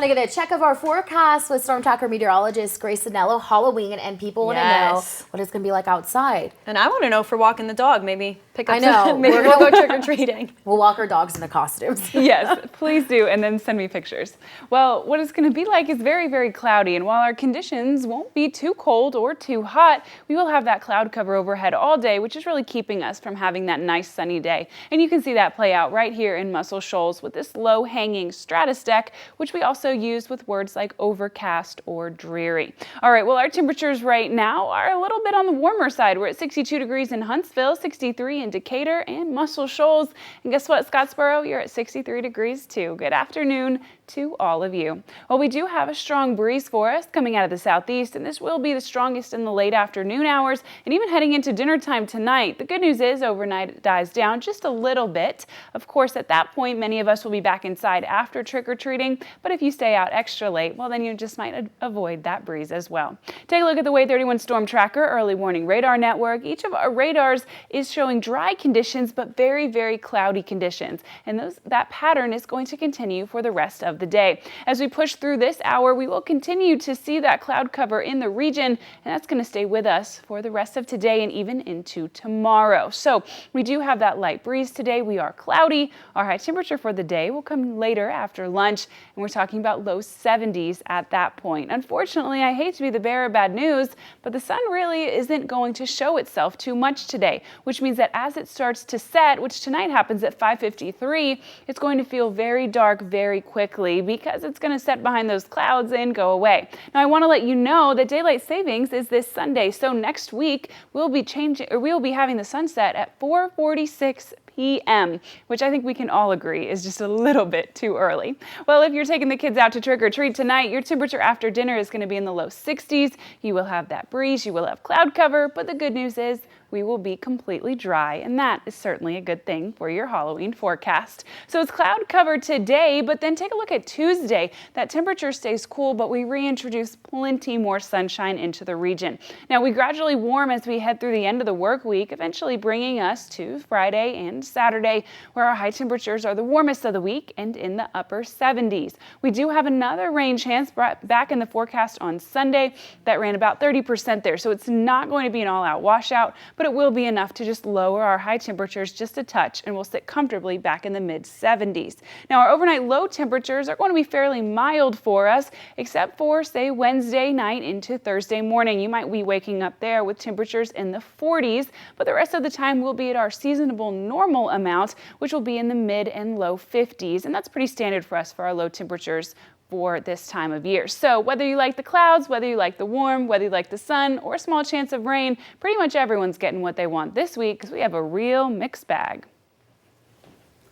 To get a check of our forecast with Storm Tracker meteorologist Grace Anello. Halloween, and people want to know what it's going to be like outside. And I want to know if we're walking the dog. Maybe pick up. I know. Maybe we'll go trick or treating. We'll walk our dogs in the costumes. Yes, please do, and then send me pictures. Well, what it's going to be like is very, very cloudy, and while our conditions won't be too cold or too hot, we will have that cloud cover overhead all day, which is really keeping us from having that nice sunny day. And you can see that play out right here in Muscle Shoals with this low-hanging stratus deck, which we also use with words like overcast or dreary. All right, well, our temperatures right now are a little bit on the warmer side. We're at 62 degrees in Huntsville, 63 in Decatur and Muscle Shoals. And guess what, Scottsboro? You're at 63 degrees too. Good afternoon to all of you. Well, we do have a strong breeze for us coming out of the southeast, and this will be the strongest in the late afternoon hours and even heading into dinner time tonight. The good news is overnight it dies down just a little bit. Of course, at that point, many of us will be back inside after trick-or-treating, but if you stay out extra late, well, then you just might avoid that breeze as well. Take a look at the WAVE31 Storm Tracker early warning radar network. Each of our radars is showing dry conditions, but very, very cloudy conditions, and that pattern is going to continue for the rest of the day. As we push through this hour, we will continue to see that cloud cover in the region, and that's going to stay with us for the rest of today and even into tomorrow. So we do have that light breeze today. We are cloudy. Our high temperature for the day will come later after lunch, and we're talking about low 70s at that point. Unfortunately, I hate to be the bearer of bad news, but the sun really isn't going to show itself too much today, which means that as it starts to set, which tonight happens at 5:53, it's going to feel very dark very quickly because it's going to set behind those clouds and go away. Now, I want to let you know that daylight savings is this Sunday, so next week we'll be having the sunset at 4:46 p.m., which I think we can all agree is just a little bit too early. Well, if you're taking the kids out to trick or treat tonight, your temperature after dinner is going to be in the low 60s. You will have that breeze, you will have cloud cover, but the good news is we will be completely dry, and that is certainly a good thing for your Halloween forecast. So it's cloud cover today, but then take a look at Tuesday. That temperature stays cool, but we reintroduce plenty more sunshine into the region. Now, we gradually warm as we head through the end of the work week, eventually bringing us to Friday and Saturday, where our high temperatures are the warmest of the week and in the upper 70s. We do have another rain chance brought back in the forecast on Sunday that ran about 30% there, so it's not going to be an all-out washout, but it will be enough to just lower our high temperatures just a touch, and we'll sit comfortably back in the mid-70s. Now, our overnight low temperatures are going to be fairly mild for us, except for, say, Wednesday night into Thursday morning. You might be waking up there with temperatures in the 40s, but the rest of the time we'll be at our seasonable normal amount, which will be in the mid and low 50s, and that's pretty standard for us for our low temperatures for this time of year. So whether you like the clouds, whether you like the warm, whether you like the sun, or a small chance of rain, pretty much everyone's getting what they want this week because we have a real mixed bag.